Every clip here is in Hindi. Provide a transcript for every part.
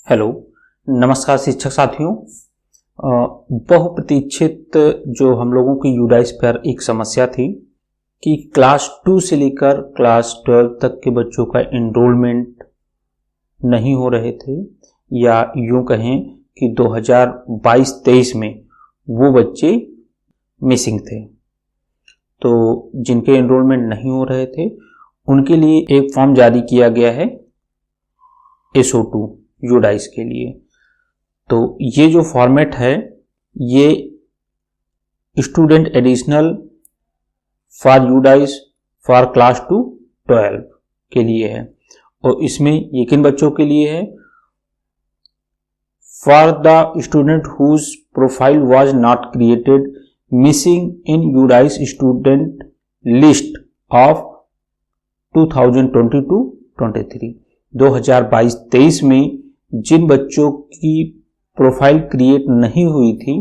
हेलो, नमस्कार शिक्षक साथियों। बहुप्रतीक्षित जो हम लोगों की यूडाइस पर एक समस्या थी कि क्लास 2 से लेकर क्लास 12 तक के बच्चों का एनरोलमेंट नहीं हो रहे थे, या यूं कहें कि 2022-23 में वो बच्चे मिसिंग थे। तो जिनके एनरोलमेंट नहीं हो रहे थे उनके लिए एक फॉर्म जारी किया गया है SO2 यूडाइस के लिए। तो ये जो फॉर्मेट है ये student additional for UDISE for class 2 12 के लिए है, और इसमें ये किन बच्चों के लिए है? For the student whose profile was not created missing in UDISE student list of 2022-23। 2022-23 में जिन बच्चों की प्रोफाइल क्रिएट नहीं हुई थी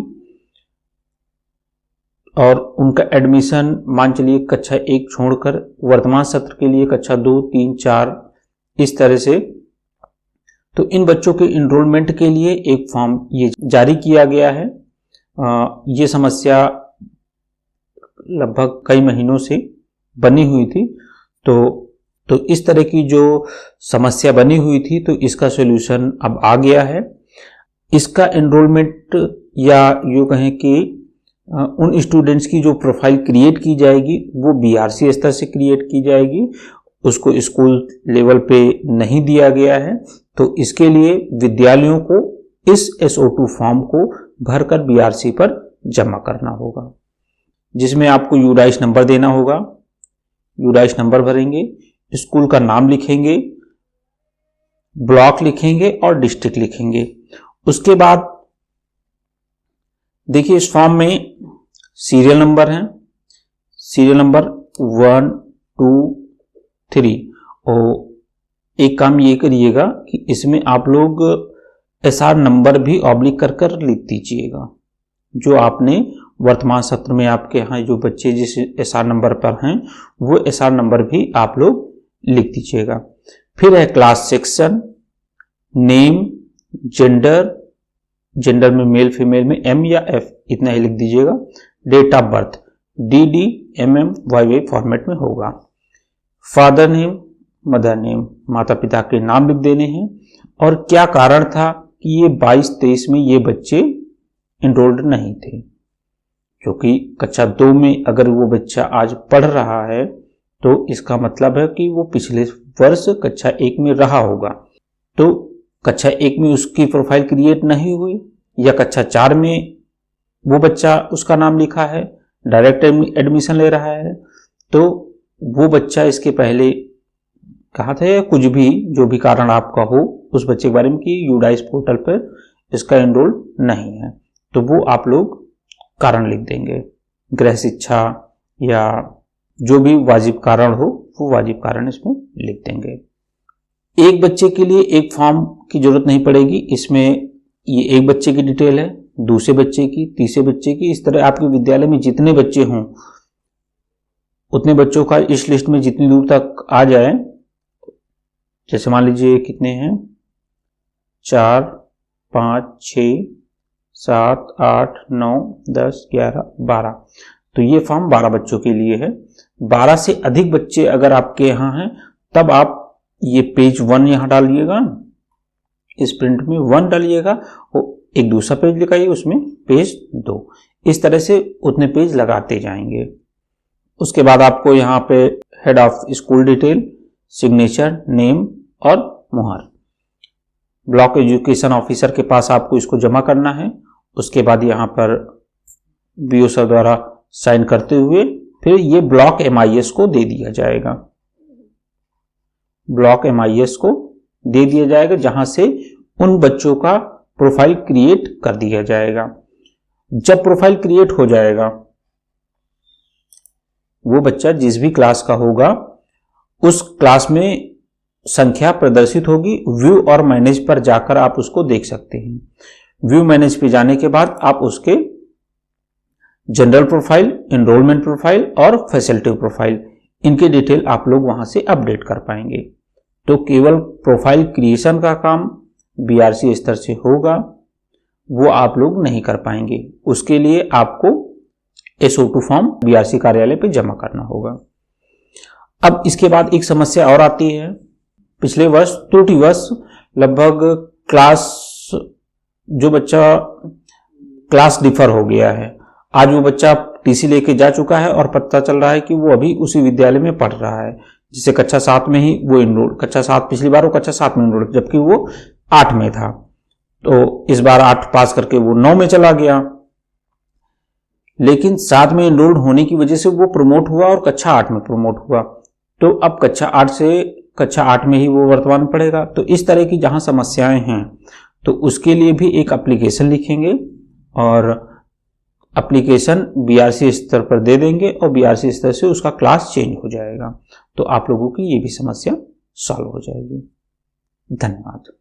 और उनका एडमिशन मान चलिए कक्षा 1 छोड़कर वर्तमान सत्र के लिए कक्षा 2, 3, 4 इस तरह से, तो इन बच्चों के एनरोलमेंट के लिए एक फॉर्म ये जारी किया गया है। ये समस्या लगभग कई महीनों से बनी हुई थी। तो इस तरह की जो समस्या बनी हुई थी तो इसका सॉल्यूशन अब आ गया है। इसका एनरोलमेंट या यूँ कहें कि उन स्टूडेंट्स की जो प्रोफाइल क्रिएट की जाएगी वो BRC स्तर से क्रिएट की जाएगी, उसको स्कूल लेवल पे नहीं दिया गया है। तो इसके लिए विद्यालयों को इस SO2 फॉर्म को भरकर BRC पर जमा करना होगा, जिसमें आपको यूडाइस नंबर देना होगा। यूडाइस नंबर भरेंगे, स्कूल का नाम लिखेंगे, ब्लॉक लिखेंगे और डिस्ट्रिक्ट लिखेंगे। उसके बाद देखिए इस फॉर्म में सीरियल नंबर है, सीरियल नंबर 1, 2, 3। और एक काम ये करिएगा कि इसमें आप लोग SR नंबर भी ऑब्लिक कर लिख दीजिएगा। जो आपने वर्तमान सत्र में आपके यहाँ जो बच्चे जिस SR नंबर पर हैं वो SR नंबर भी आप लोग लिख दीजिएगा। फिर है क्लास सेक्शन, नेम, जेंडर में मेल फीमेल में M या F इतना ही लिख दीजिएगा। Date of birth DD, MM, YY format में होगा। फादर नेम, मदर नेम, माता पिता के नाम लिख देने हैं, और क्या कारण था कि ये 22-23 में ये बच्चे एनरोल्ड नहीं थे। क्योंकि कक्षा 2 में अगर वो बच्चा आज पढ़ रहा है तो इसका मतलब है कि वो पिछले वर्ष कक्षा 1 में रहा होगा। तो कक्षा 1 में उसकी प्रोफाइल क्रिएट नहीं हुई, या कक्षा 4 में वो बच्चा उसका नाम लिखा है, डायरेक्ट एडमिशन ले रहा है, तो वो बच्चा इसके पहले कहा था, या कुछ भी जो भी कारण आपका हो उस बच्चे के बारे में कि यूडाइस पोर्टल पर इसका एनरोल नहीं है, तो वो आप लोग कारण लिख देंगे। गृह शिक्षा या जो भी वाजिब कारण हो वो वाजिब कारण इसमें लिख देंगे। एक बच्चे के लिए एक फॉर्म की जरूरत नहीं पड़ेगी। इसमें ये एक बच्चे की डिटेल है, दूसरे बच्चे की, तीसरे बच्चे की, इस तरह आपके विद्यालय में जितने बच्चे हों उतने बच्चों का इस लिस्ट में जितनी दूर तक आ जाए, जैसे मान लीजिए कितने हैं, 4, 5, 6, 7, 8, 9, 10, 11, 12, तो ये फॉर्म 12 बच्चों के लिए है। 12 से अधिक बच्चे अगर आपके यहाँ हैं तब आप ये पेज 1 यहाँ डालिएगा, इस प्रिंट में 1 डालिएगा, और एक दूसरा पेज लिखाइए उसमें पेज 2। इस तरह से उतने पेज लगाते जाएंगे। उसके बाद आपको यहाँ पे head of school detail, signature, name और मुहर, ब्लॉक एजुकेशन ऑफिसर के पास आपको इसको जमा करना है। उसके बाद यहाँ पर BO सर द्वारा साइन करते हुए फिर ये ब्लॉक MIS को दे दिया जाएगा। ब्लॉक MIS को दे दिया जाएगा, जहां से उन बच्चों का प्रोफाइल क्रिएट कर दिया जाएगा। जब प्रोफाइल क्रिएट हो जाएगा, वो बच्चा जिस भी क्लास का होगा उस क्लास में संख्या प्रदर्शित होगी। व्यू और मैनेज पर जाकर आप उसको देख सकते हैं। व्यू मैनेज पे जाने के बाद आप उसके जनरल प्रोफाइल, एनरोलमेंट प्रोफाइल और फैसिलिटी प्रोफाइल, इनके डिटेल आप लोग वहां से अपडेट कर पाएंगे। तो केवल प्रोफाइल क्रिएशन का काम बीआरसी स्तर से होगा वो आप लोग नहीं कर पाएंगे। उसके लिए आपको SO2 फॉर्म बीआरसी कार्यालय पे जमा करना होगा। अब इसके बाद एक समस्या और आती है। पिछले वर्ष त्रुटिवश लगभग जो बच्चा क्लास डिफर हो गया है, आज वो बच्चा टीसी लेके जा चुका है और पता चल रहा है कि वो अभी उसी विद्यालय में पढ़ रहा है, जिसे कक्षा 7 में ही वो इनरोल, कक्षा 7 पिछली बार वो कक्षा 7 में इनरोल, जबकि वो 8 में था। तो इस बार 8 पास करके वो 9 में चला गया, लेकिन 7 में इनरोल्ड होने की वजह से वो प्रमोट हुआ और कक्षा 8 में प्रमोट हुआ। तो अब कक्षा 8 से कक्षा 8 में ही वो वर्तमान में पढ़ेगा। तो इस तरह की जहां समस्याएं हैं तो उसके लिए भी एक एप्लीकेशन लिखेंगे और एप्लीकेशन बीआरसी स्तर पर दे देंगे और बीआरसी स्तर से उसका क्लास चेंज हो जाएगा। तो आप लोगों की ये भी समस्या सॉल्व हो जाएगी। धन्यवाद।